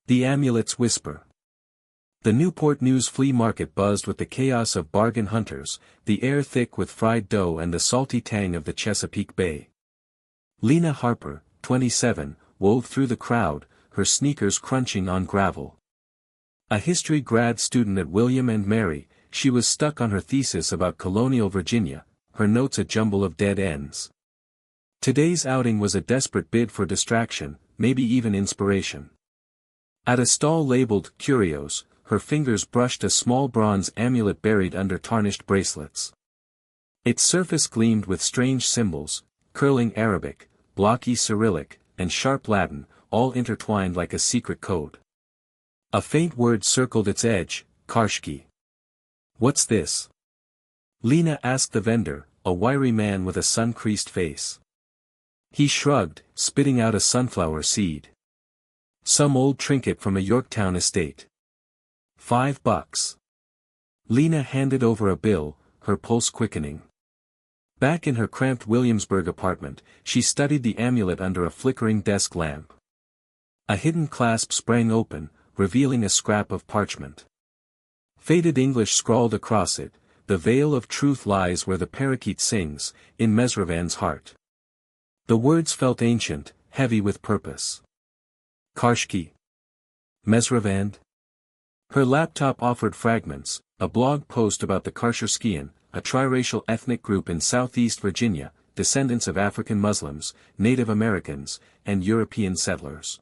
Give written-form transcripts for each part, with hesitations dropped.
The Amulet's Whisper. The Newport News flea market buzzed with the chaos of bargain hunters, the air thick with fried dough and the salty tang of the Chesapeake Bay. Lena Harper, 27, wove through the crowd, her sneakers crunching on gravel. A history grad student at William and Mary, she was stuck on her thesis about colonial Virginia, her notes a jumble of dead ends. Today's outing was a desperate bid for distraction, maybe even inspiration. At a stall labeled Curios, her fingers brushed a small bronze amulet buried under tarnished bracelets. Its surface gleamed with strange symbols, curling Arabic, blocky Cyrillic, and sharp Latin, all intertwined like a secret code. A faint word circled its edge, Qarshkī. "What's this?" Lena asked the vendor, a wiry man with a sun-creased face. He shrugged, spitting out a sunflower seed. "Some old trinket from a Yorktown estate. $5. Lena handed over a bill, her pulse quickening. Back in her cramped Williamsburg apartment, she studied the amulet under a flickering desk lamp. A hidden clasp sprang open, revealing a scrap of parchment. Faded English scrawled across it, "The veil of truth lies where the parakeet sings, in Mezhrevande's heart." The words felt ancient, heavy with purpose. Qarshkī. Mezhrevande. Her laptop offered fragments, a blog post about the Qarsherskiyan, a triracial ethnic group in southeast Virginia, descendants of African Muslims, Native Americans, and European settlers.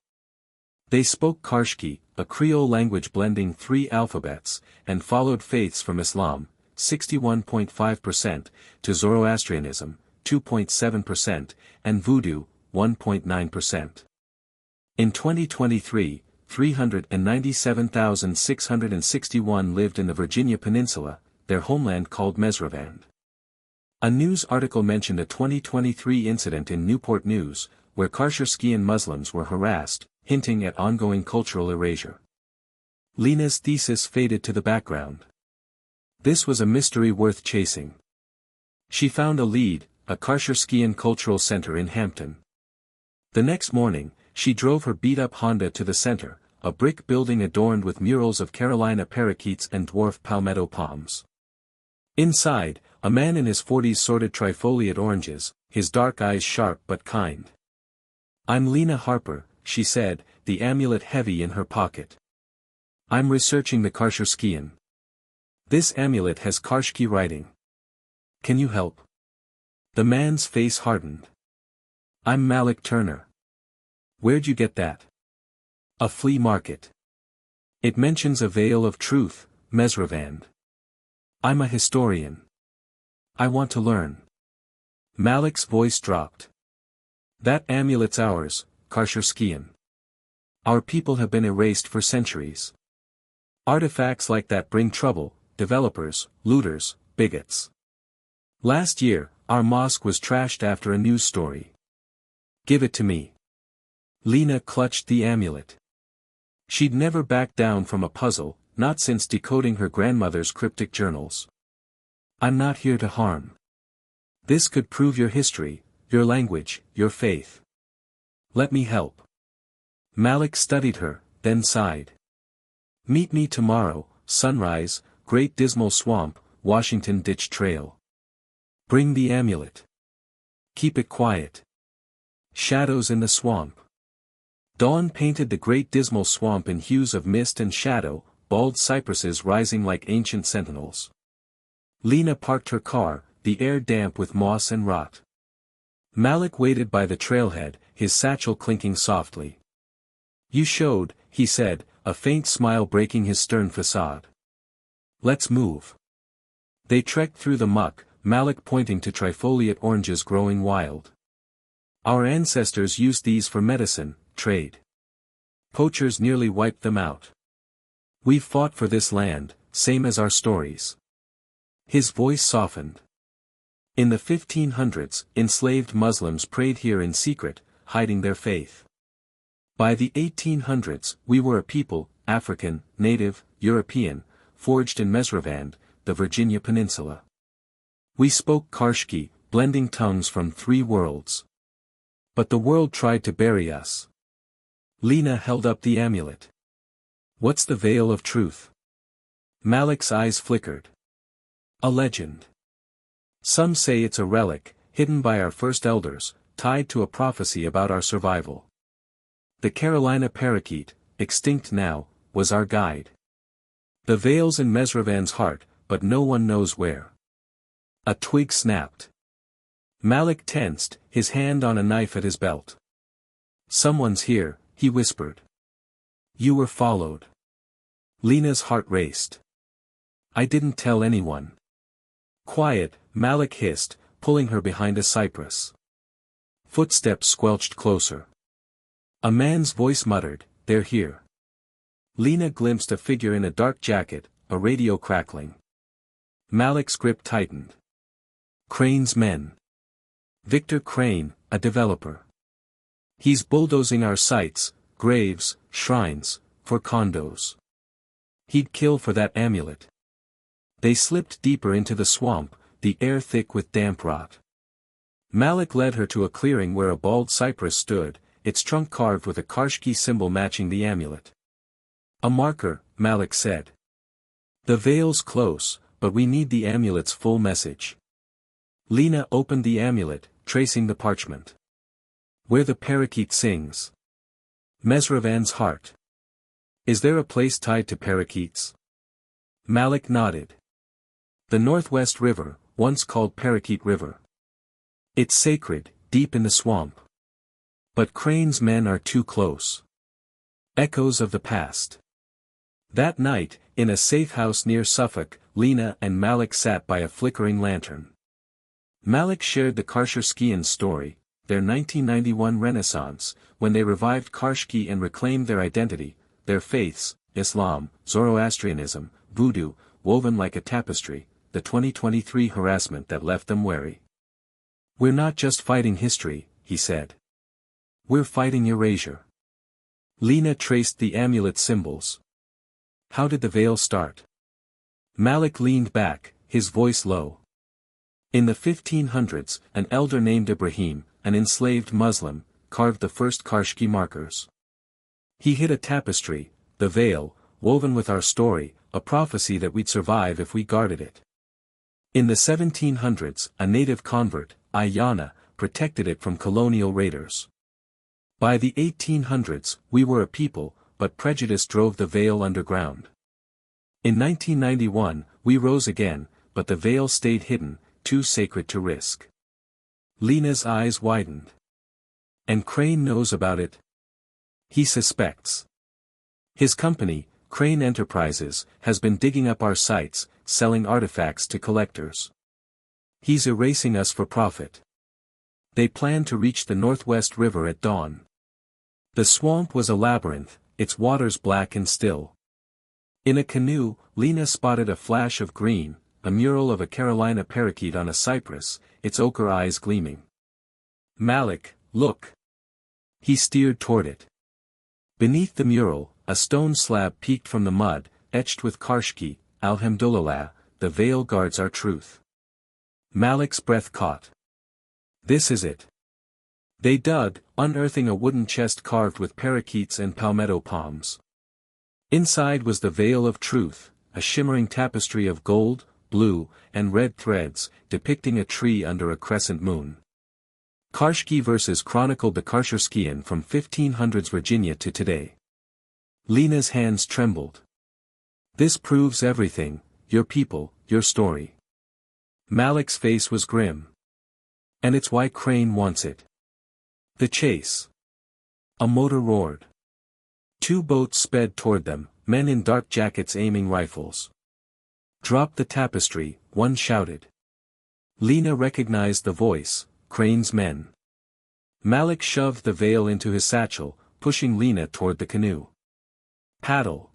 They spoke Qarshkī, a Creole language blending 3 alphabets, and followed faiths from Islam, 61.5%, to Zoroastrianism, 2.7%, and Voodoo, 1.9%. In 2023, 397,661 lived in the Virginia Peninsula, their homeland called Mezhrevande. A news article mentioned a 2023 incident in Newport News, where Qarsherskiyan Muslims were harassed, hinting at ongoing cultural erasure. Lena's thesis faded to the background. This was a mystery worth chasing. She found a lead, a Qarsherskiyan cultural center in Hampton. The next morning, she drove her beat-up Honda to the center, a brick building adorned with murals of Carolina parakeets and dwarf palmetto palms. Inside, a man in his 40s sorted trifoliate oranges, his dark eyes sharp but kind. "I'm Lena Harper," she said, the amulet heavy in her pocket. "I'm researching the Qarsherskiyan. This amulet has Qarshkī writing. Can you help?" The man's face hardened. "I'm Malik Turner." "Where'd you get that?" "A flea market. It mentions a veil of truth, Mezhrevande." "I'm a historian. I want to learn." Malik's voice dropped. "That amulet's ours, Qarsherskiyan. Our people have been erased for centuries. Artifacts like that bring trouble, developers, looters, bigots. Last year, our mosque was trashed after a news story. Give it to me." Lena clutched the amulet. She'd never backed down from a puzzle, not since decoding her grandmother's cryptic journals. "I'm not here to harm. This could prove your history, your language, your faith. Let me help." Malik studied her, then sighed. "Meet me tomorrow, sunrise, Great Dismal Swamp, Washington Ditch Trail. Bring the amulet. Keep it quiet. Shadows in the swamp." Dawn painted the Great Dismal Swamp in hues of mist and shadow, bald cypresses rising like ancient sentinels. Lena parked her car, the air damp with moss and rot. Malik waited by the trailhead, his satchel clinking softly. "You showed," he said, a faint smile breaking his stern facade. "Let's move." They trekked through the muck, Malik pointing to trifoliate oranges growing wild. "Our ancestors used these for medicine, trade. Poachers nearly wiped them out. We've fought for this land, same as our stories." His voice softened. "In the 1500s, enslaved Muslims prayed here in secret, hiding their faith. By the 1800s, we were a people, African, native, European, forged in Mezhrevande, the Virginia Peninsula. We spoke Qarshkī, blending tongues from 3 worlds. But the world tried to bury us." Lena held up the amulet. What's the veil of truth? Malik's eyes flickered. A legend. Some say it's a relic, hidden by our first elders, tied to a prophecy about our survival. The Carolina parakeet, extinct now, was our guide. The veil's in Mezhrevande's heart, but no one knows where. A twig snapped. Malik tensed, his hand on a knife at his belt. Someone's here, he whispered. You were followed. Lena's heart raced. I didn't tell anyone. Quiet, Malik hissed, pulling her behind a cypress. Footsteps squelched closer. A man's voice muttered, they're here. Lena glimpsed a figure in a dark jacket, a radio crackling. Malik's grip tightened. Crane's men. Victor Crane, a developer. He's bulldozing our sites, graves, shrines, for condos. He'd kill for that amulet. They slipped deeper into the swamp, the air thick with damp rot. Malik led her to a clearing where a bald cypress stood, its trunk carved with a Qarshkī symbol matching the amulet. A marker, Malik said. The veil's close, but we need the amulet's full message. Lena opened the amulet, tracing the parchment. Where the parakeet sings. Mezhrevande's heart. Is there a place tied to parakeets? Malik nodded. The Northwest River, once called Parakeet River. It's sacred, deep in the swamp. But Crane's men are too close. Echoes of the past. That night, in a safe house near Suffolk, Lena and Malik sat by a flickering lantern. Malik shared the Qarsherskiyan story, their 1991 Renaissance, when they revived Qarshkī and reclaimed their identity, their faiths, Islam, Zoroastrianism, Voodoo, woven like a tapestry, the 2023 harassment that left them wary. We're not just fighting history, he said. We're fighting erasure. Lena traced the amulet symbols. How did the veil start? Malik leaned back, his voice low. In the 1500s, an elder named Ibrahim, an enslaved Muslim, carved the first Qarshkī markers. He hid a tapestry, the veil, woven with our story, a prophecy that we'd survive if we guarded it. In the 1700s, a native convert, Ayana, protected it from colonial raiders. By the 1800s, we were a people, but prejudice drove the veil underground. In 1991, we rose again, but the veil stayed hidden, too sacred to risk. Lena's eyes widened. And Crane knows about it? He suspects. His company, Crane Enterprises, has been digging up our sites, selling artifacts to collectors. He's erasing us for profit. They plan to reach the Northwest River at dawn. The swamp was a labyrinth, its waters black and still. In a canoe, Lena spotted a flash of green, a mural of a Carolina parakeet on a cypress, its ochre eyes gleaming. Malik, look. He steered toward it. Beneath the mural, a stone slab peeked from the mud, etched with Qarshkī, Alhamdulillah, the veil guards our truth. Malik's breath caught. This is it. They dug, unearthing a wooden chest carved with parakeets and palmetto palms. Inside was the veil of truth, a shimmering tapestry of gold, blue, and red threads, depicting a tree under a crescent moon. Qarshkī verses chronicled the Qarsherskiyan from 1500s Virginia to today. Lena's hands trembled. This proves everything, your people, your story. Malik's face was grim. And it's why Crane wants it. The chase. A motor roared. Two boats sped toward them, men in dark jackets aiming rifles. Drop the tapestry, one shouted. Lena recognized the voice, Crane's men. Malik shoved the veil into his satchel, pushing Lena toward the canoe. Paddle.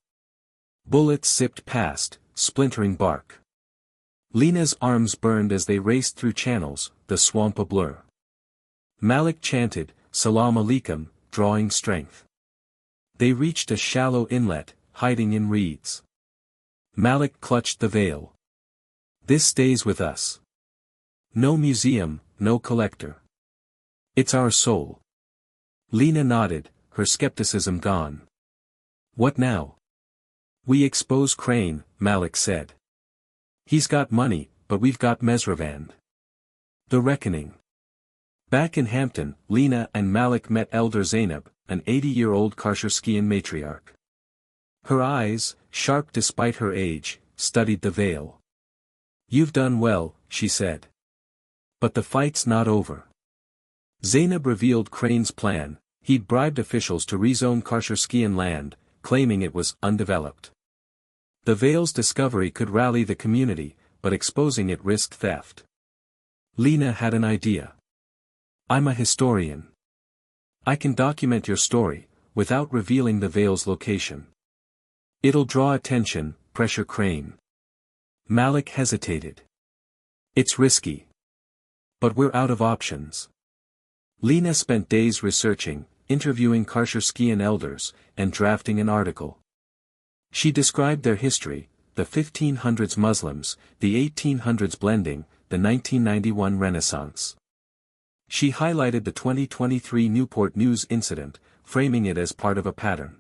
Bullets zipped past, splintering bark. Lena's arms burned as they raced through channels, the swamp a blur. Malik chanted, Salam Alaikum, drawing strength. They reached a shallow inlet, hiding in reeds. Malik clutched the veil. This stays with us. No museum, no collector. It's our soul. Lena nodded, her skepticism gone. What now? We expose Crane, Malik said. He's got money, but we've got Mezhrevande. The Reckoning. Back in Hampton, Lena and Malik met Elder Zainab, an 80-year-old Qarsherskiyan matriarch. Her eyes, sharp despite her age, studied the veil. You've done well, she said. But the fight's not over. Zainab revealed Crane's plan. He'd bribed officials to rezone Qarsherskiyan land, claiming it was undeveloped. The veil's discovery could rally the community, but exposing it risked theft. Lena had an idea. I'm a historian. I can document your story, without revealing the veil's location. It'll draw attention, pressure Crane. Malik hesitated. It's risky. But we're out of options. Lena spent days researching, interviewing Qarsherskiyan elders, and drafting an article. She described their history, the 1500s Muslims, the 1800s blending, the 1991 Renaissance. She highlighted the 2023 Newport News incident, framing it as part of a pattern.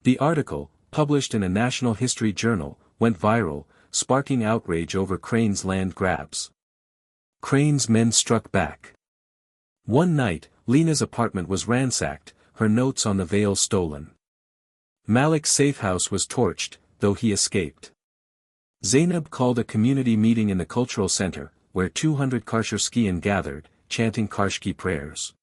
The article, published in a national history journal, went viral, sparking outrage over Crane's land grabs. Crane's men struck back. One night, Lena's apartment was ransacked, her notes on the veil stolen. Malik's safe house was torched, though he escaped. Zainab called a community meeting in the cultural center, where 200 Qarsherskiyan gathered, chanting Qarshkī prayers.